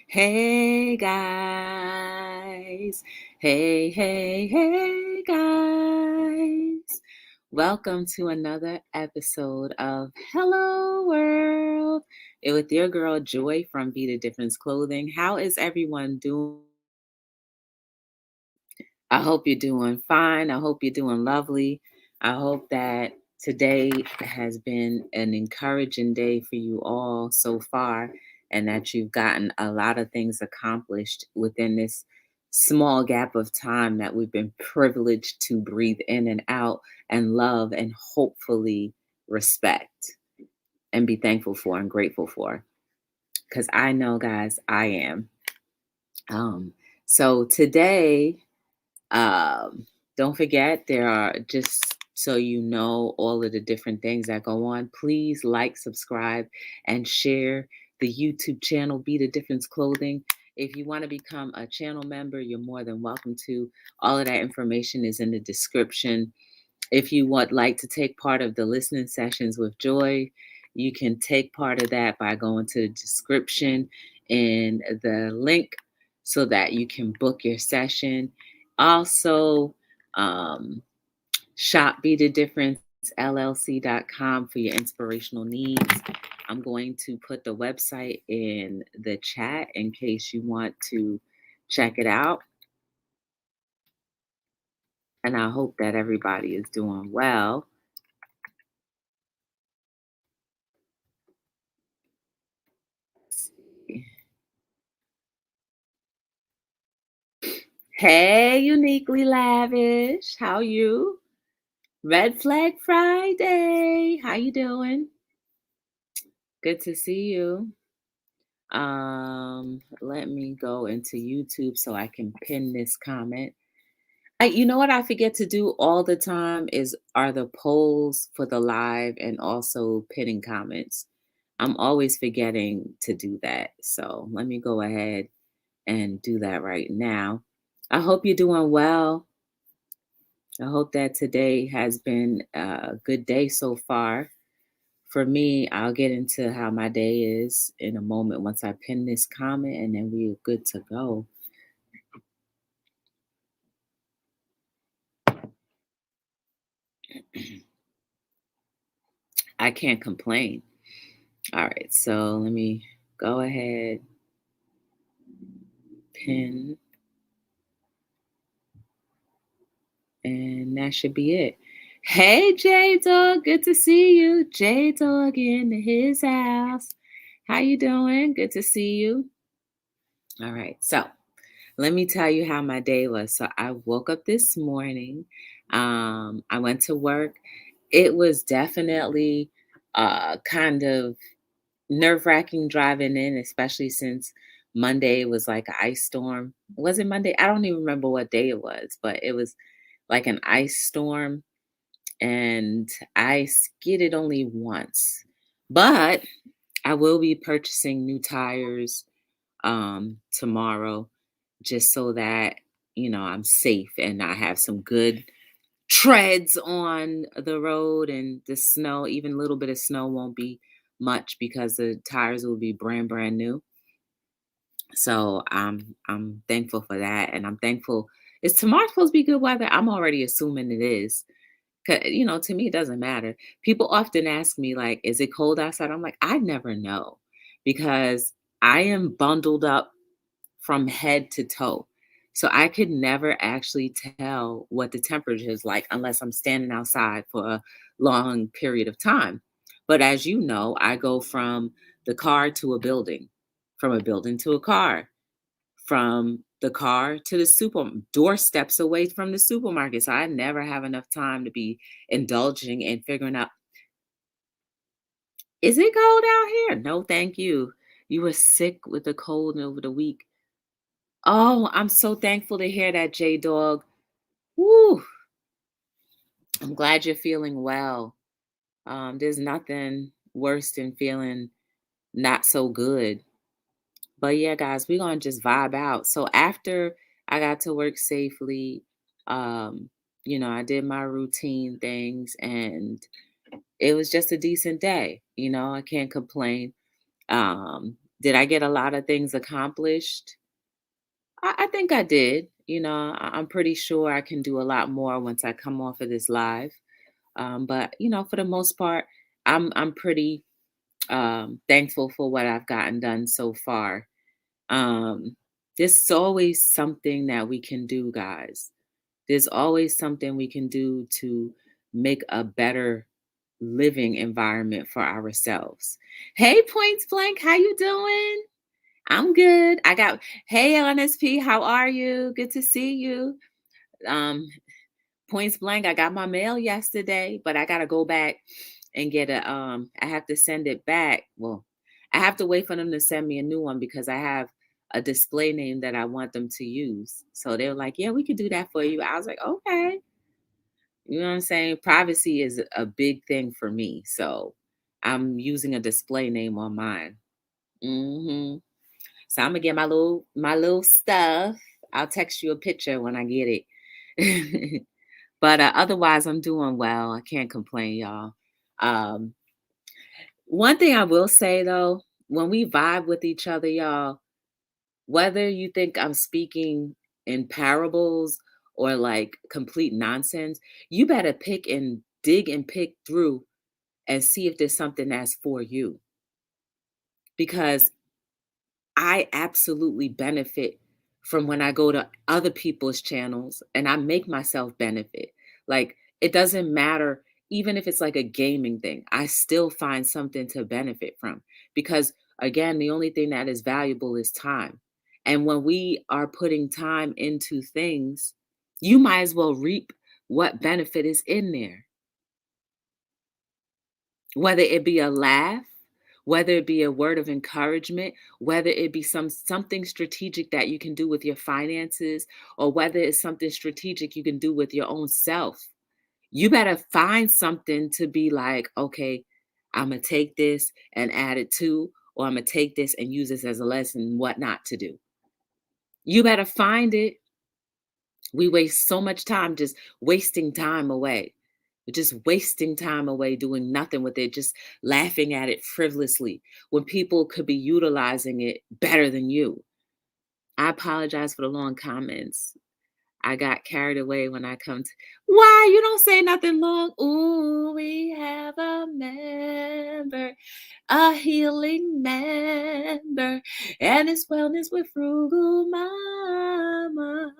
Hey guys. Hey guys. Welcome to another episode of Hello World. With your girl Joy from Be the Difference Clothing. How is everyone doing? I hope you're doing fine. I hope you're doing lovely. I hope that today has been an encouraging day for you all so far, and that you've gotten a lot of things accomplished within this small gap of time that we've been privileged to breathe in and out and love and hopefully respect and be thankful for and grateful for. Because I know, guys, I am. So today, don't forget, there are, just so you know, all of the different things that go on. Please like, subscribe, and share the YouTube channel, Be the Difference Clothing. If you want to become a channel member, you're more than welcome to. All of that information is in the description. If you would like to take part of the listening sessions with Joy, you can take part of that by going to the description and the link so that you can book your session. Also, shop Be the Difference LLC.com for your inspirational needs. I'm going to put the website in the chat in case you want to check it out. And I hope that everybody is doing well. Hey, Uniquely Lavish. How you? Red Flag Friday. How you doing? Good to see you. Let me go into YouTube so I can pin this comment. You know what I forget to do all the time are the polls for the live and also pinning comments. I'm always forgetting to do that. So let me go ahead and do that right now. I hope you're doing well. I hope that today has been a good day so far. For me, I'll get into how my day is in a moment once I pin this comment, and then we're good to go. I can't complain. All right, so let me go ahead, pin, and that should be it. Hey, J Dog, good to see you. J Dog in his house. How you doing? Good to see you. All right, so let me tell you how my day was. So I woke up this morning. I went to work. It was definitely kind of nerve-wracking driving in, especially since Monday was like an ice storm. Was it Monday? I don't even remember what day it was, but it was like an ice storm, and I skidded only once. But I will be purchasing new tires tomorrow, just so that I'm safe and I have some good treads on the road, and the snow, even a little bit of snow, won't be much because the tires will be brand new. So I'm thankful for that, and I'm thankful. Is tomorrow supposed to be good weather? I'm already assuming it is. 'Cause, to me, it doesn't matter. People often ask me, like, is it cold outside? I'm like, I never know, because I am bundled up from head to toe. So I could never actually tell what the temperature is like unless I'm standing outside for a long period of time. But as you know, I go from the car to a building, from a building to a car, from the car to the doorsteps away from the supermarket. So I never have enough time to be indulging and figuring out, is it cold out here? No, thank you. You were sick with the cold over the week. Oh, I'm so thankful to hear that, J Dog. Woo! I'm glad you're feeling well. There's nothing worse than feeling not so good. But yeah, guys, we're gonna just vibe out. So after I got to work safely, um, I did my routine things, and it was just a decent day. I can't complain. Did I get a lot of things accomplished? I think I did. I'm pretty sure I can do a lot more once I come off of this live. But for the most part, I'm pretty thankful for what I've gotten done so far. Um, there's always something that we can do, guys. There's always something we can do to make a better living environment for ourselves. Hey, Points Blank, how you doing? I'm good. Hey, LNSP, how are you? Good to see you. Um, Points Blank, I got my mail yesterday, but I gotta go back and get I have to send it back. Well, I have to wait for them to send me a new one because I have a display name that I want them to use. So they were like, yeah, we could do that for you. I was like, okay. You know what I'm saying? Privacy is a big thing for me. So I'm using a display name on mine. hmm So I'm gonna get my little stuff. I'll text you a picture when I get it. But otherwise, I'm doing well. I can't complain, y'all. Um, One thing I will say though, when we vibe with each other, y'all, whether you think I'm speaking in parables or like complete nonsense, you better pick and dig and pick through and see if there's something that's for you. Because I absolutely benefit from when I go to other people's channels and I make myself benefit. Like, it doesn't matter, even if it's like a gaming thing, I still find something to benefit from because, again, the only thing that is valuable is time. And when we are putting time into things, you might as well reap what benefit is in there. Whether it be a laugh, whether it be a word of encouragement, whether it be something strategic that you can do with your finances, or whether it's something strategic you can do with your own self. You better find something to be like, okay, I'm gonna take this and add it to, or I'm gonna take this and use this as a lesson, what not to do. You better find it. We waste so much time just wasting time away. We're just wasting time away doing nothing with it, just laughing at it frivolously when people could be utilizing it better than you. I apologize for the long comments. I got carried away when I come to why you don't say nothing long. Ooh, we have a member, a healing member, and it's wellness with frugal mama.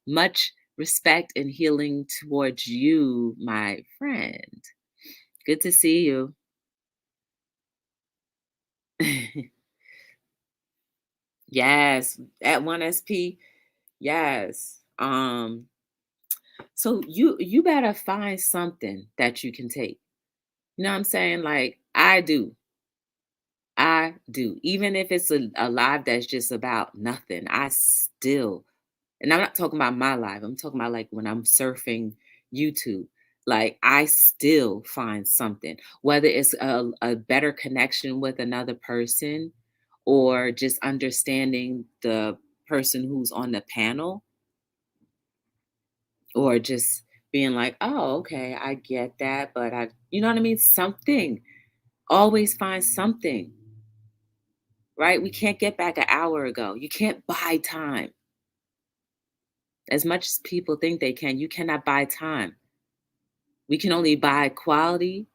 Much respect and healing towards you, my friend. Good to see you. Yes, at 1SP. Yes. So you better find something that you can take. You know what I'm saying? Like I do. I do. Even if it's a live that's just about nothing, I still, and I'm not talking about my live, I'm talking about like when I'm surfing YouTube. Like I still find something, whether it's a better connection with another person or just understanding the person who's on the panel or just being like, oh, okay, I get that. But you know what I mean? Something. Always find something, right? We can't get back an hour ago. You can't buy time. As much as people think they can, you cannot buy time. We can only buy quality.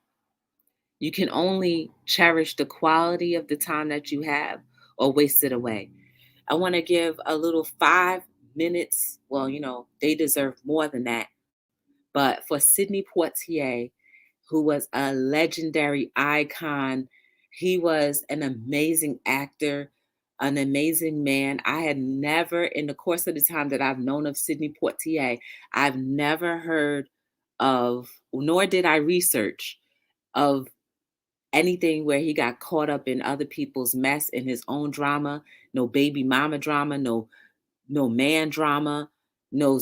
You can only cherish the quality of the time that you have or waste it away. I want to give a little 5 minutes. Well, they deserve more than that. But for Sidney Poitier, who was a legendary icon, he was an amazing actor, an amazing man. I had never, in the course of the time that I've known of Sidney Poitier, I've never heard of, nor did I research of anything where he got caught up in other people's mess in his own drama, no baby mama drama, no man drama, no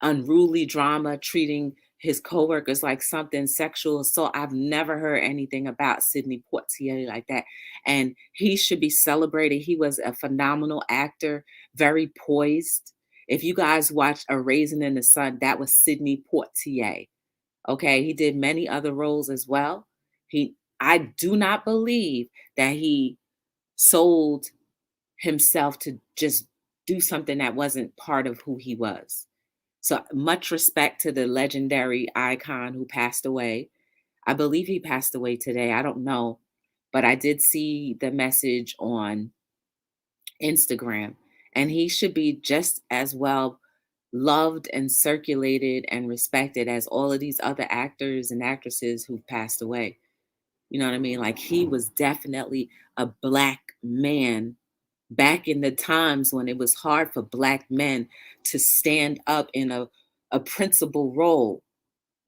unruly drama, treating his coworkers like something sexual. So I've never heard anything about Sidney Poitier like that. And he should be celebrated. He was a phenomenal actor, very poised. If you guys watched A Raisin in the Sun, that was Sidney Poitier. Okay, he did many other roles as well. He I do not believe that he sold himself to just do something that wasn't part of who he was. So much respect to the legendary icon who passed away. I believe he passed away today. I don't know, but I did see the message on Instagram, and he should be just as well loved and circulated and respected as all of these other actors and actresses who've passed away. You know what I mean? Like he was definitely a black man back in the times when it was hard for black men to stand up in a principal role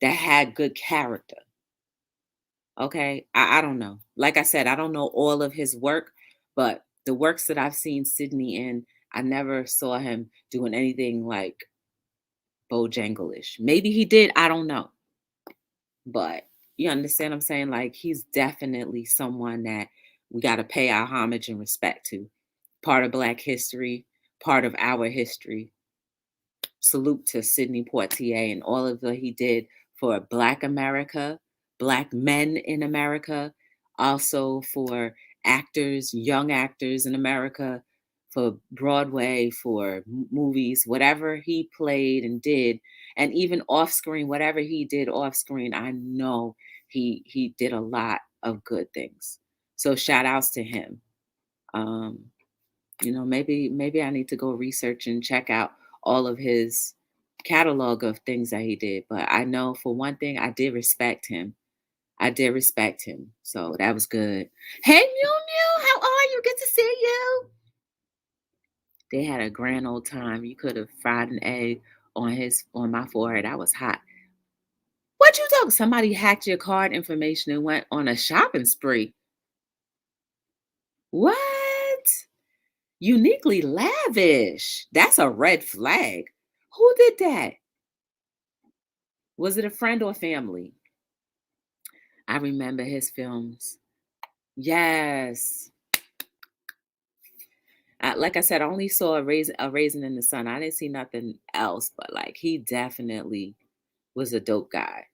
that had good character. Okay. I don't know. Like I said, I don't know all of his work, but the works that I've seen Sydney in, I never saw him doing anything like Bojangles-ish. Maybe he did, I don't know. But you understand what I'm saying? Like he's definitely someone that we got to pay our homage and respect to. Part of Black history, part of our history. Salute to Sidney Poitier and all of what he did for Black America, Black men in America, also for actors, young actors in America, for Broadway, for movies, whatever he played and did, and even off screen, whatever he did off screen, I know he did a lot of good things. So shout outs to him. Um, maybe I need to go research and check out all of his catalog of things that he did. But I know for one thing, I did respect him. I did respect him. So that was good. Hey, Mew Mew, how are you? Good to see you. They had a grand old time. You could have fried an egg on my forehead. I was hot. What you talking? Somebody hacked your card information and went on a shopping spree. What? Uniquely lavish. That's a red flag. Who did that? Was it a friend or family? I remember his films. Yes. Like I said, I only saw a raisin in the sun. I didn't see nothing else, but like he definitely was a dope guy,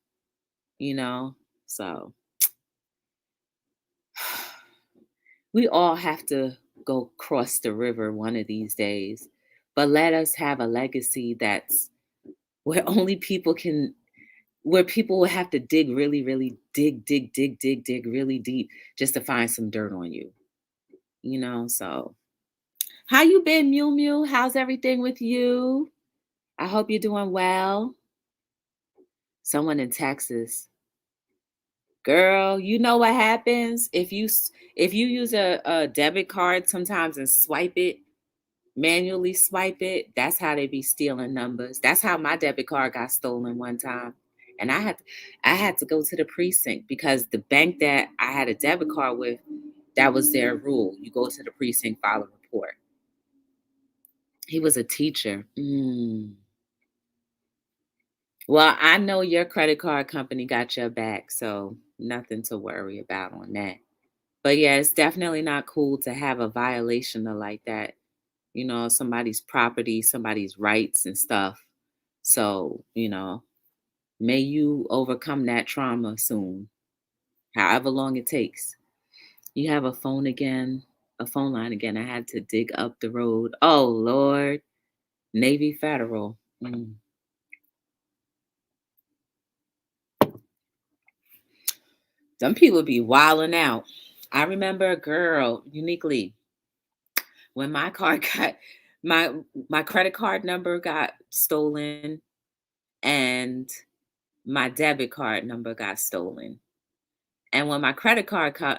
you know? So we all have to go cross the river one of these days. But let us have a legacy that's where only people can where people will have to dig really, really dig really deep just to find some dirt on you, you know? So, how you been, Mew Mew? How's everything with you? I hope you're doing well. Someone in Texas. Girl, you know what happens if you use a debit card sometimes and manually swipe it, that's how they be stealing numbers. That's how my debit card got stolen one time. And I had to go to the precinct because the bank that I had a debit card with, that was their rule. You go to the precinct, file a report. He was a teacher. Well, I know your credit card company got your back, so nothing to worry about on that. But yeah, it's definitely not cool to have a violation of like that, somebody's property, somebody's rights and stuff. So, may you overcome that trauma soon, however long it takes. You have a phone line again. I had to dig up the road. Oh, Lord. Navy Federal. Some people be wilding out. I remember a girl, uniquely, when my card got my my credit card number got stolen and my debit card number got stolen. And when my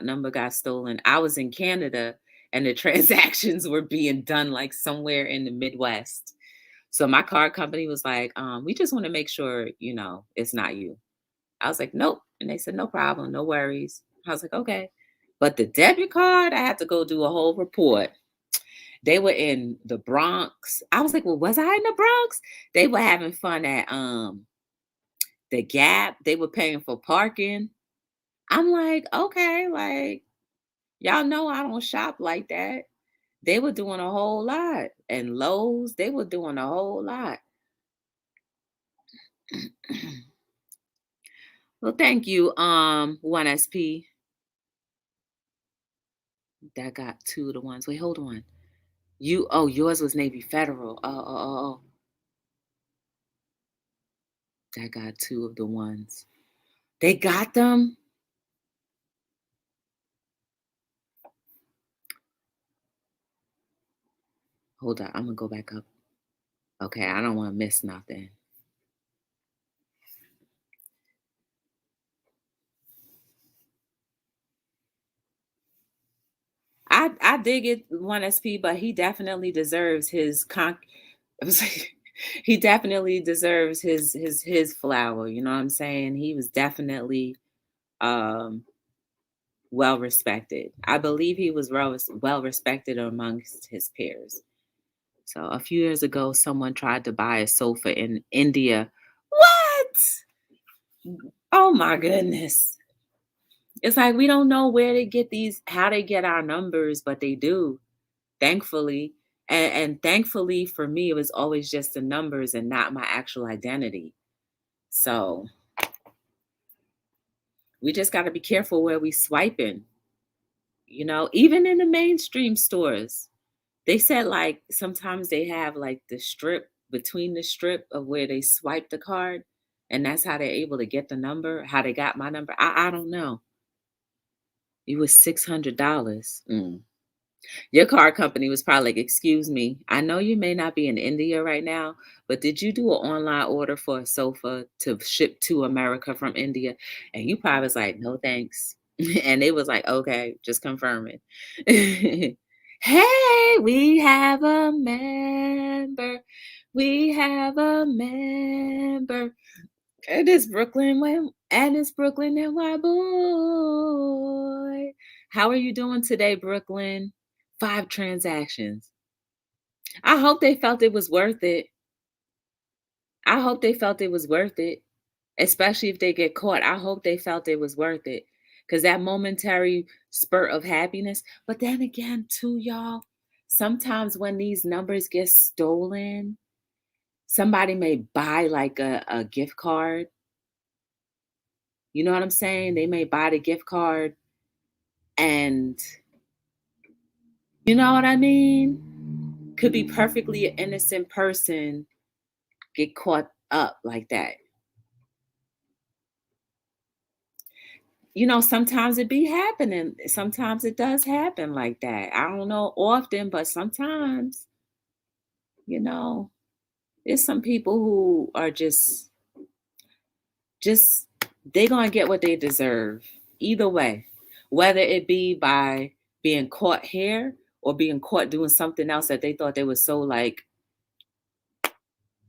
number got stolen, I was in Canada and the transactions were being done like somewhere in the Midwest. So my card company was like, we just want to make sure, it's not you. I was like, nope. And they said, no problem, no worries. I was like, okay. But the debit card, I had to go do a whole report. They were in the Bronx. I was like, well, was I in the Bronx? They were having fun at the Gap. They were paying for parking. I'm like, okay, like y'all know I don't shop like that. They were doing a whole lot. And Lowe's, they were doing a whole lot. Well, thank you, 1SP. that got two of the ones. Wait, hold on. Oh, yours was Navy Federal. Oh. That got two of the ones. They got them? Hold on. I'm gonna go back up. Okay, I don't want to miss nothing. I did get one SP, but he definitely deserves his con. I was like, he definitely deserves his flower. You know what I'm saying? He was definitely um well respected. I believe he was well respected amongst his peers. So a few years ago, someone tried to buy a sofa in India. What? Oh my goodness. It's like we don't know where they get these, how they get our numbers, but they do, thankfully. And thankfully for me, it was always just the numbers and not my actual identity. So we just got to be careful where we swiping, even in the mainstream stores. They said like sometimes they have like the strip between the strip of where they swipe the card, and that's how they're able to get the number, how they got my number. I don't know. It was $600. Your car company was probably like, "Excuse me, I know you may not be in India right now, but did you do an online order for a sofa to ship to America from India?" And you probably was like, "No, thanks." And they was like, "Okay, just confirming." Hey, we have a member. We have a member. And it's Brooklyn and my boy. How are you doing today, Brooklyn? 5 transactions. I hope they felt it was worth it. I hope they felt it was worth it, especially if they get caught. I hope they felt it was worth it. Cause that momentary spurt of happiness. But then again, too, y'all, sometimes when these numbers get stolen, somebody may buy like a gift card. You know what I'm saying? They may buy the gift card and you know what I mean? Could be perfectly an innocent person get caught up like that. Sometimes it be happening. Sometimes it does happen like that. I don't know often, but sometimes, you know, there's some people who are just they gonna get what they deserve. Either way. Whether it be by being caught here or being caught doing something else that they thought they were so like,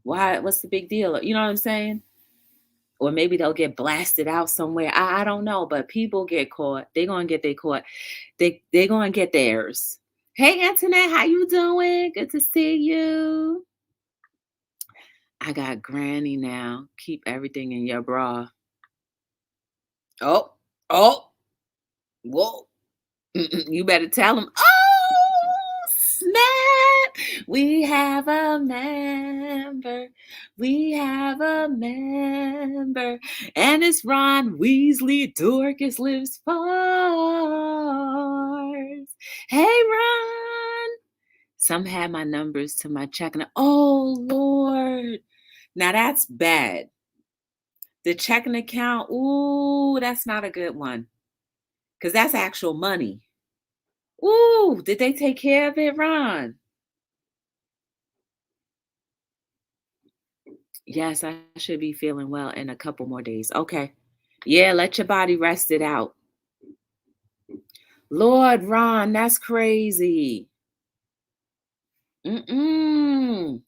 why, what's the big deal? You know what I'm saying? Or maybe they'll get blasted out somewhere. I don't know, but people get caught. They're gonna get they caught. They're gonna get theirs. Hey Antoinette, how you doing? Good to see you. I got Granny now. Keep everything in your bra. Oh, oh, whoa. You better tell them. Oh, snap. We have a member. We have a member. And it's Ron Weasley. Dorcas lives far. Hey, Ron. Some had my numbers to my checking. Oh, Lord. Now that's bad. The checking account. Ooh, that's not a good one. Because that's actual money. Ooh, did they take care of it, Ron? Yes, I should be feeling well in a couple more days. Okay. Yeah, let your body rest it out. Lord, Ron, that's crazy. Mm-mm.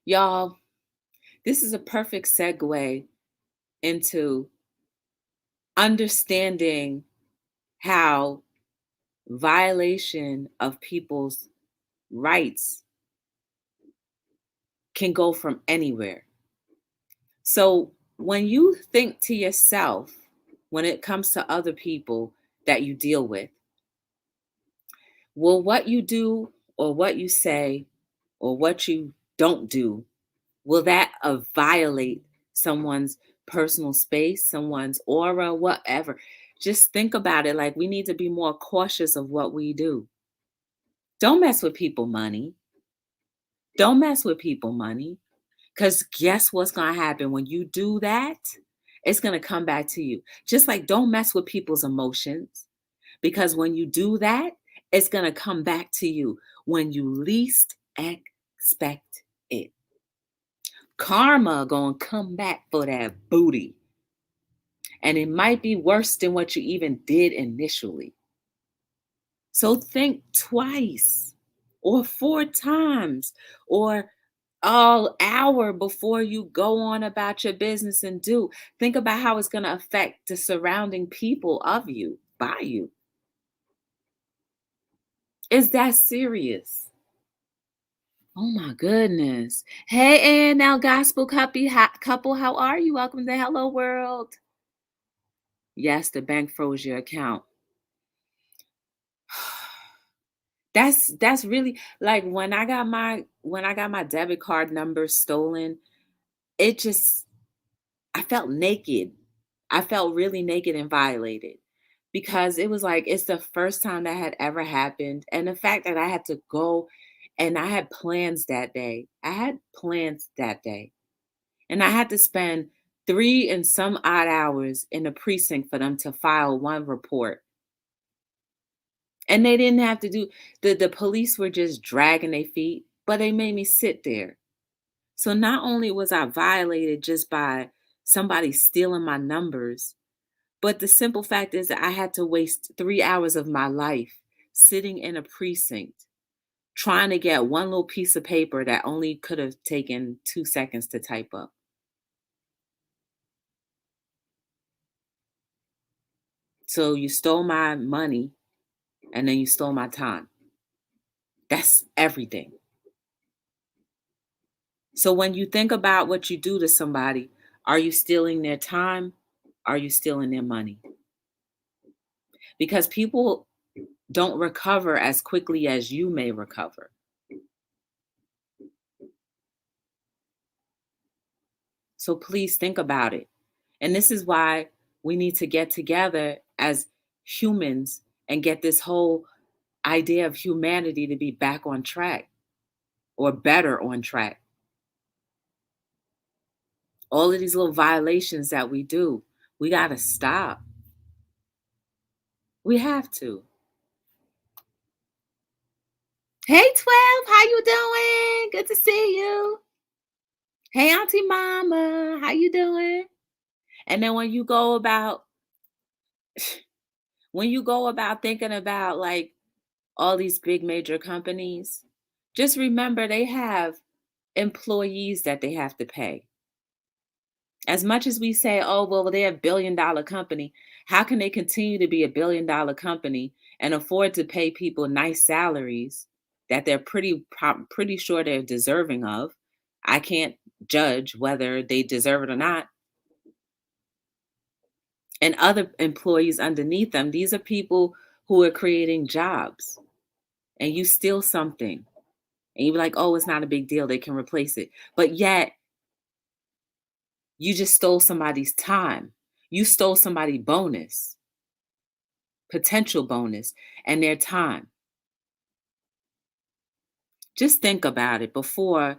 Y'all, this is a perfect segue into understanding how violation of people's rights can go from anywhere. So when you think to yourself, when it comes to other people that you deal with, will what you do or what you say or what you don't do, will that violate someone's personal space, someone's aura, whatever. Just think about it. Like, we need to be more cautious of what we do. Don't mess with people money. Don't mess with people money. Because guess what's going to happen when you do that? It's going to come back to you. Just like don't mess with people's emotions. Because when you do that, it's going to come back to you when you least expect it. Karma going to come back for that booty. And it might be worse than what you even did initially. So think twice or 4 times or all hour before you go on about your business and do. Think about how it's going to affect the surrounding people of you, by you. Is that serious? Oh my goodness. Hey, and now gospel couple, how are you? Welcome to Hello World. Yes, the bank froze your account. That's really like when I got my debit card number stolen, it just I felt naked. I felt really naked and violated because it was like it's the first time that had ever happened. And the fact that I had to go and I had plans that day. I had plans that day. And I had to spend 3 and some odd hours in the precinct for them to file one report. And they didn't have to do the police were just dragging their feet, but they made me sit there. So not only was I violated just by somebody stealing my numbers, but the simple fact is that I had to waste 3 hours of my life sitting in a precinct trying to get one little piece of paper that only could have taken 2 seconds to type up. So you stole my money and then you stole my time. That's everything. So when you think about what you do to somebody, are you stealing their time? Are you stealing their money? Because people don't recover as quickly as you may recover. So please think about it. And this is why we need to get together as humans and get this whole idea of humanity to be back on track or better on track. All of these little violations that we do, we got to stop. We have to. Hey, 12, how you doing? Good to see you. Hey, Auntie Mama, how you doing? And then when you go about thinking about like all these big major companies, just remember they have employees that they have to pay. As much as we say, oh, well, they're a $1 billion company, how can they continue to be a $1 billion company and afford to pay people nice salaries that they're pretty sure they're deserving of? I can't judge whether they deserve it or not. And other employees underneath them, these are people who are creating jobs. And you steal something and you're like, oh, it's not a big deal. They can replace it. But yet, you just stole somebody's time. You stole somebody's bonus, potential bonus, and their time. Just think about it before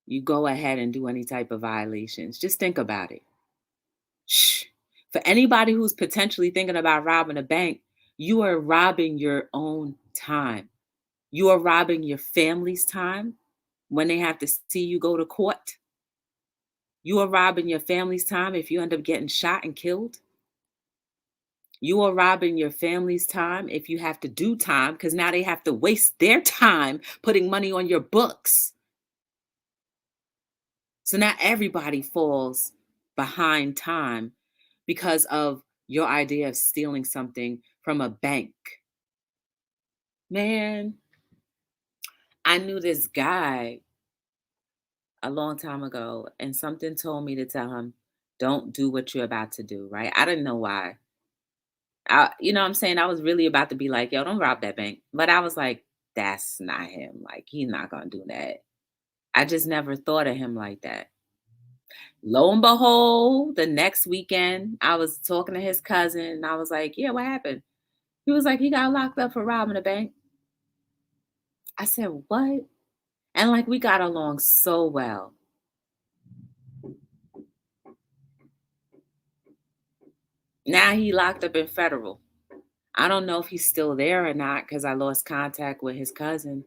you go ahead and do any type of violations. Just think about it. Shh. For anybody who's potentially thinking about robbing a bank, you are robbing your own time. You are robbing your family's time when they have to see you go to court. You are robbing your family's time if you end up getting shot and killed. You are robbing your family's time if you have to do time because now they have to waste their time putting money on your books. So now everybody falls behind time because of your idea of stealing something from a bank. Man, I knew this guy a long time ago, and something told me to tell him, don't do what you're about to do, right? I didn't know why. You know what I'm saying? I was really about to be like, yo, don't rob that bank. But I was like, that's not him. Like, he's not going to do that. I just never thought of him like that. Lo and behold, the next weekend, I was talking to his cousin and I was like, "Yeah, what happened?" He was like, "He got locked up for robbing a bank." I said, "What?" And like we got along so well. Now he locked up in federal. I don't know if he's still there or not because I lost contact with his cousin.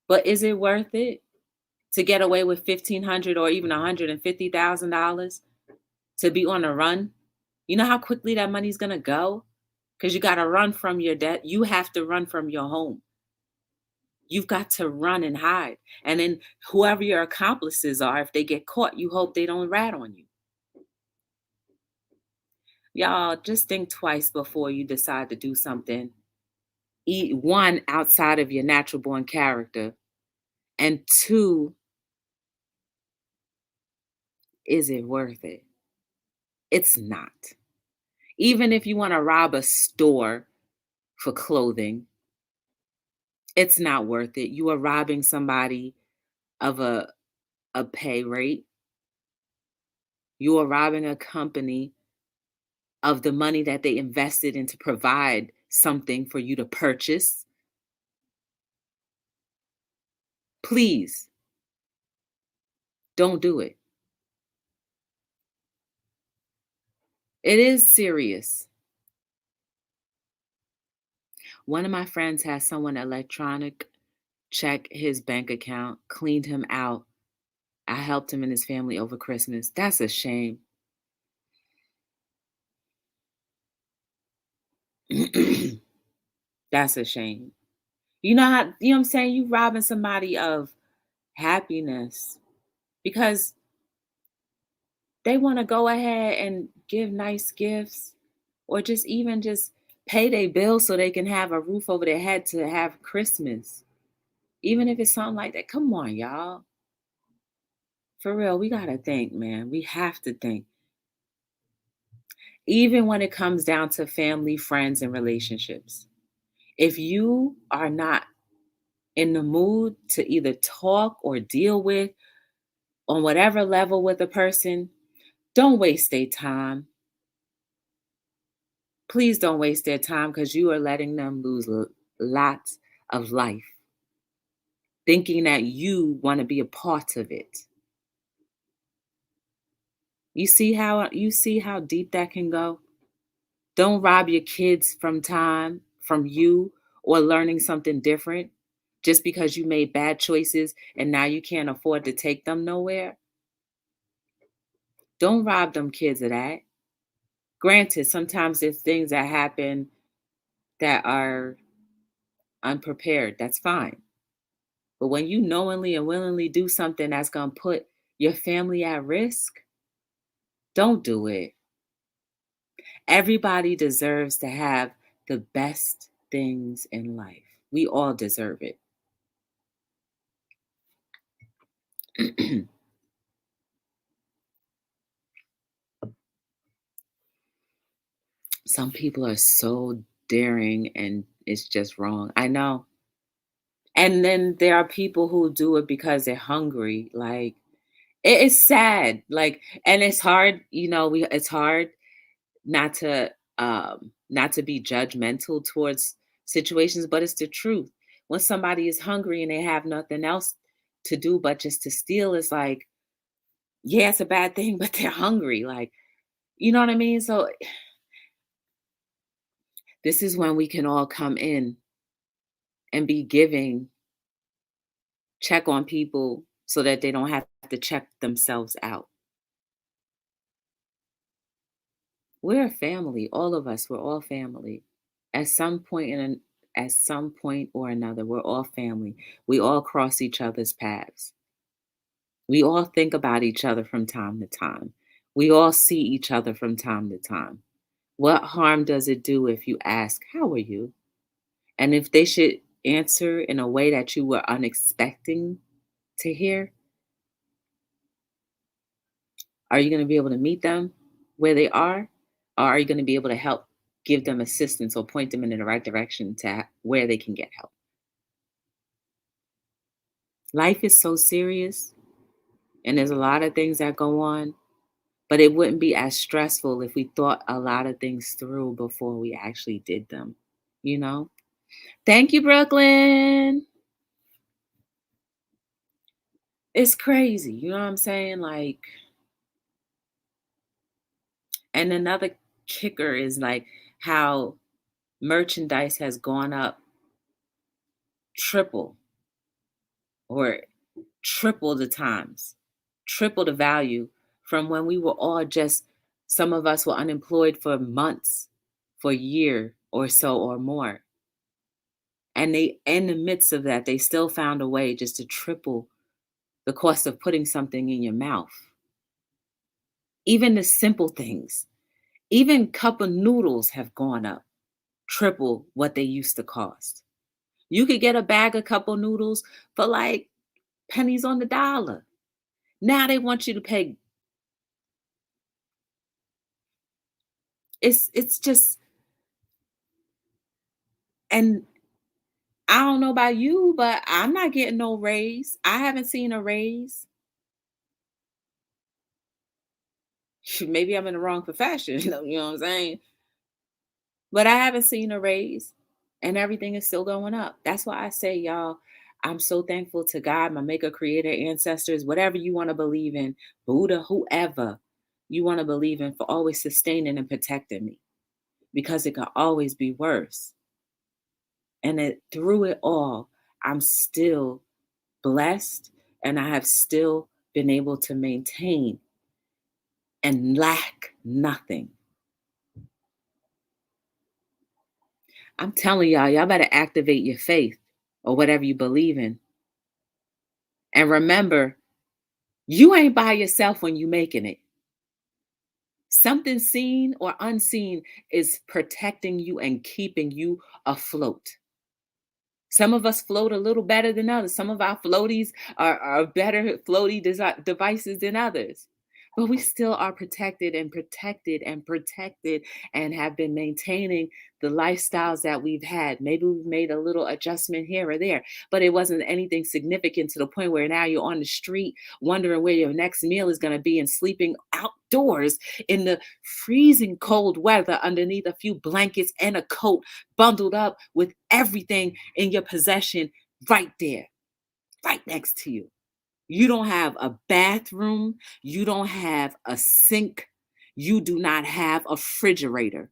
But is it worth it to get away with 1,500 or even $150,000 to be on a run? You know how quickly that money's gonna go? Because you gotta run from your debt. You have to run from your home. You've got to run and hide. And then whoever your accomplices are, if they get caught, you hope they don't rat on you. Y'all, just think twice before you decide to do something. One, outside of your natural born character. And two, is it worth it? It's not. Even if you want to rob a store for clothing, it's not worth it. You are robbing somebody of a pay rate. You are robbing a company of the money that they invested in to provide something for you to purchase. Please don't do it. It is serious. One of my friends had someone electronic check his bank account, cleaned him out. I helped him and his family over Christmas. That's a shame. That's a shame. You know what I'm saying? You robbing somebody of happiness because they want to go ahead and give nice gifts or just even just pay their bills so they can have a roof over their head to have Christmas. Even if it's something like that. Come on, y'all. For real, we got to think, man. We have to think. Even when it comes down to family, friends, and relationships. If you are not in the mood to either talk or deal with on whatever level with a person, don't waste their time. Please don't waste their time because you are letting them lose lots of life, thinking that you want to be a part of it. You see how deep that can go? Don't rob your kids from time, from you, or learning something different just because you made bad choices and now you can't afford to take them nowhere. Don't rob them kids of that. Granted, sometimes there's things that happen that are unprepared. That's fine. But when you knowingly and willingly do something that's going to put your family at risk, don't do it. Everybody deserves to have the best things in life. We all deserve it. Some people are so daring and it's just wrong. I know. And then there are people who do it because they're hungry. Like it's sad. Like, and it's hard, it's hard not to be judgmental towards situations, but it's the truth. When somebody is hungry and they have nothing else to do but just to steal, it's like, yeah, it's a bad thing, but they're hungry. Like, you know what I mean? So this is when we can all come in and be giving, check on people so that they don't have to check themselves out. We're a family, all of us, we're all family. At some point at some point or another, we're all family. We all cross each other's paths. We all think about each other from time to time. We all see each other from time to time. What harm does it do if you ask, "How are you?" And if they should answer in a way that you were unexpecting to hear, are you going to be able to meet them where they are? Or are you going to be able to help give them assistance or point them in the right direction to where they can get help? Life is so serious. And there's a lot of things that go on, but it wouldn't be as stressful if we thought a lot of things through before we actually did them, you know? Thank you, Brooklyn. It's crazy, you know what I'm saying? Like, and another kicker is like how merchandise has gone up triple or triple the times, triple the value from when we were all just, some of us were unemployed for months, for a year or so or more. And they, in the midst of that, they still found a way just to triple the cost of putting something in your mouth. Even the simple things, even cup of noodles have gone up triple what they used to cost. You could get a bag of cup of noodles for like pennies on the dollar. Now they want you to pay. It's just, and I don't know about you, but I'm not getting no raise. I haven't seen a raise. Maybe I'm in the wrong profession, you know what I'm saying? But I haven't seen a raise, and everything is still going up. That's why I say, y'all, I'm so thankful to God, my maker, creator, ancestors, whatever you want to believe in, Buddha, whoever you want to believe in, for always sustaining and protecting me, because it could always be worse. And through it all, I'm still blessed, and I have still been able to maintain and lack nothing. I'm telling y'all better activate your faith or whatever you believe in. And remember, you ain't by yourself when you making it. Something seen or unseen is protecting you and keeping you afloat. Some of us float a little better than others. Some of our floaties are better floaty devices than others. But we still are protected and protected and protected, and have been maintaining the lifestyles that we've had. Maybe we've made a little adjustment here or there, but it wasn't anything significant to the point where now you're on the street wondering where your next meal is going to be and sleeping outdoors in the freezing cold weather underneath a few blankets and a coat, bundled up with everything in your possession right there, right next to you. You don't have a bathroom. You don't have a sink. You do not have a refrigerator.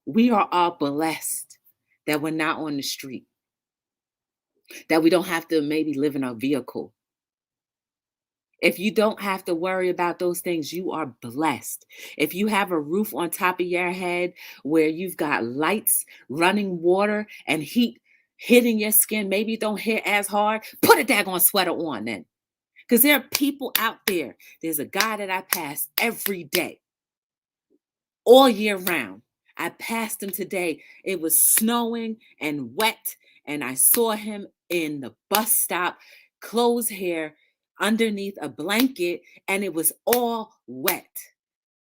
We are all blessed that we're not on the street, that we don't have to maybe live in a vehicle. If you don't have to worry about those things, you are blessed. If you have a roof on top of your head where you've got lights, running water, and heat hitting your skin, maybe you don't hit as hard, put a daggone sweater on then. Because there are people out there. There's a guy that I pass every day, all year round. I passed him today. It was snowing and wet, and I saw him in the bus stop, closed hair, underneath a blanket, and it was all wet.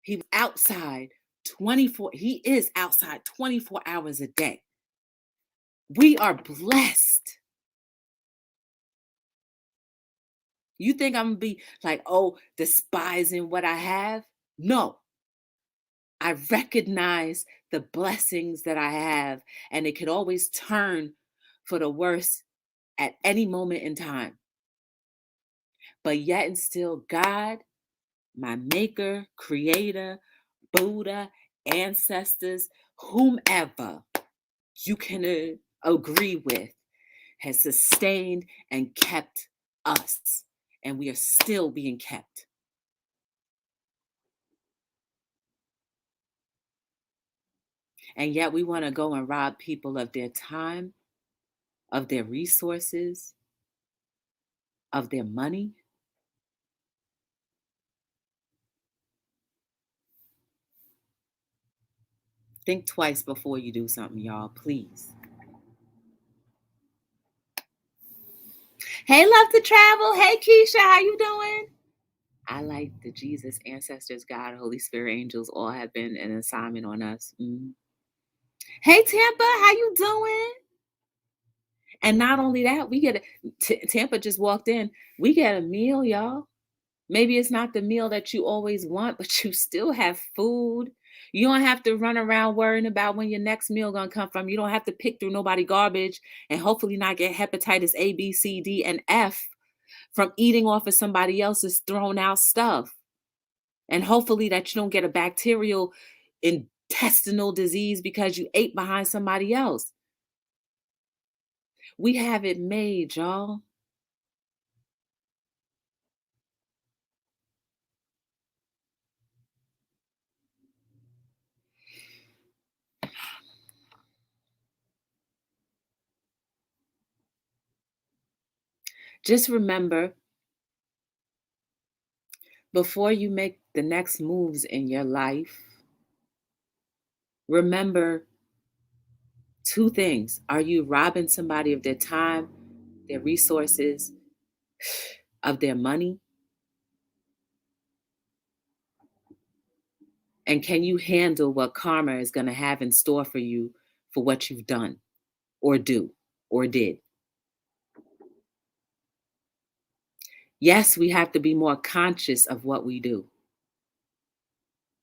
He was outside 24, he is outside 24 hours a day. We are blessed. You think I'm gonna be like, oh, despising what I have? No. I recognize the blessings that I have, and it could always turn for the worse at any moment in time. But yet and still, God, my maker, creator, Buddha, ancestors, whomever you can agree with, has sustained and kept us. And we are still being kept. And yet we want to go and rob people of their time, of their resources, of their money. Think twice before you do something, y'all, please. Hey, love to travel. Hey, Keisha, how you doing? I like the Jesus, ancestors, God, Holy Spirit, angels all have been an assignment on us. Hey, Tampa, how you doing? And not only that, we get Tampa just walked in. We get a meal, y'all. Maybe it's not the meal that you always want, but you still have food. You don't have to run around worrying about when your next meal gonna come from. You don't have to pick through nobody garbage and hopefully not get hepatitis A, B, C, D, and F from eating off of somebody else's thrown out stuff. And hopefully that you don't get a bacterial intestinal disease because you ate behind somebody else. We have it made, y'all. Just remember, before you make the next moves in your life, remember two things. Are you robbing somebody of their time, their resources, of their money? And can you handle what karma is going to have in store for you for what you've done or do or did? Yes, we have to be more conscious of what we do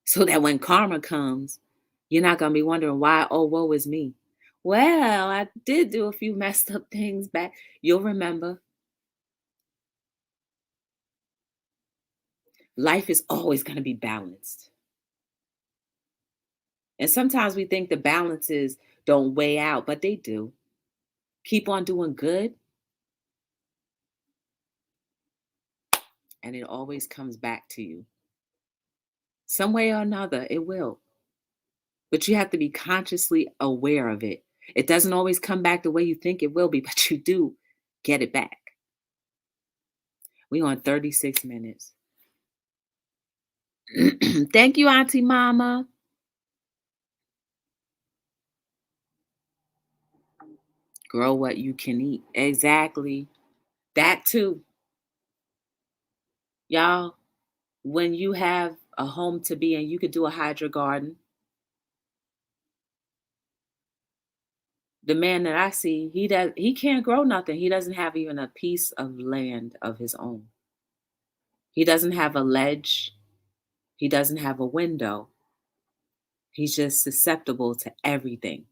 so that when karma comes, you're not going to be wondering why, oh, woe is me. Well, I did do a few messed up things back. You'll remember. Life is always going to be balanced. And sometimes we think the balances don't weigh out, but they do. Keep on doing good, and it always comes back to you. Some way or another, it will. But you have to be consciously aware of it. It doesn't always come back the way you think it will be, but you do get it back. We on 36 minutes. Thank you, Auntie Mama. Grow what you can eat. Exactly. That too. Y'all, when you have a home to be in, you could do a hydro garden. The man that I see, he can't grow nothing. He doesn't have even a piece of land of his own. He doesn't have a ledge. He doesn't have a window. He's just susceptible to everything.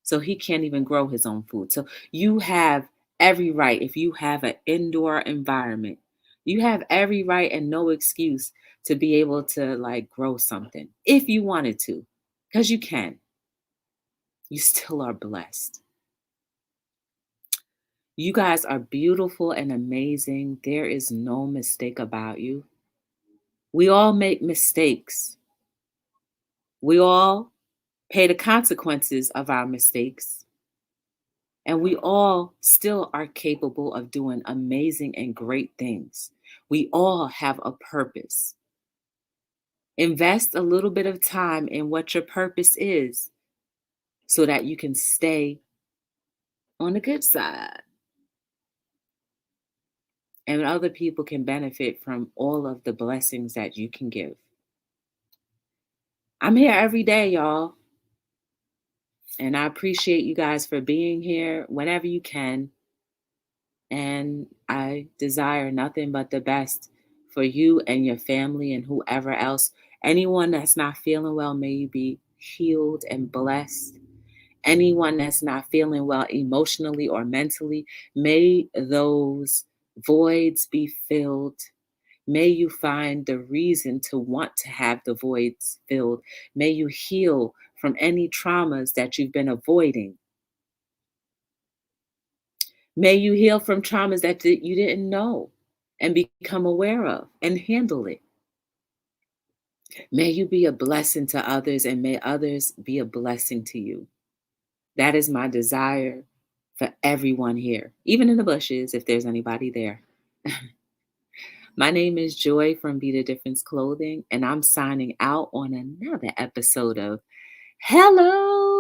So he can't even grow his own food. So you have every right, if you have an indoor environment, you have every right and no excuse to be able to like grow something if you wanted to, because you can. You still are blessed. You guys are beautiful and amazing. There is no mistake about you. We all make mistakes. We all pay the consequences of our mistakes. And we all still are capable of doing amazing and great things. We all have a purpose. Invest a little bit of time in what your purpose is so that you can stay on the good side. And other people can benefit from all of the blessings that you can give. I'm here every day, y'all. And I appreciate you guys for being here whenever you can. And I desire nothing but the best for you and your family and whoever else. Anyone that's not feeling well, may you be healed and blessed. Anyone that's not feeling well emotionally or mentally, may those voids be filled. May you find the reason to want to have the voids filled. May you heal from any traumas that you've been avoiding. May you heal from traumas that you didn't know and become aware of and handle it. May you be a blessing to others and may others be a blessing to you. That is my desire for everyone here, even in the bushes, if there's anybody there. My name is Joy from Be the Difference Clothing, and I'm signing out on another episode of Hello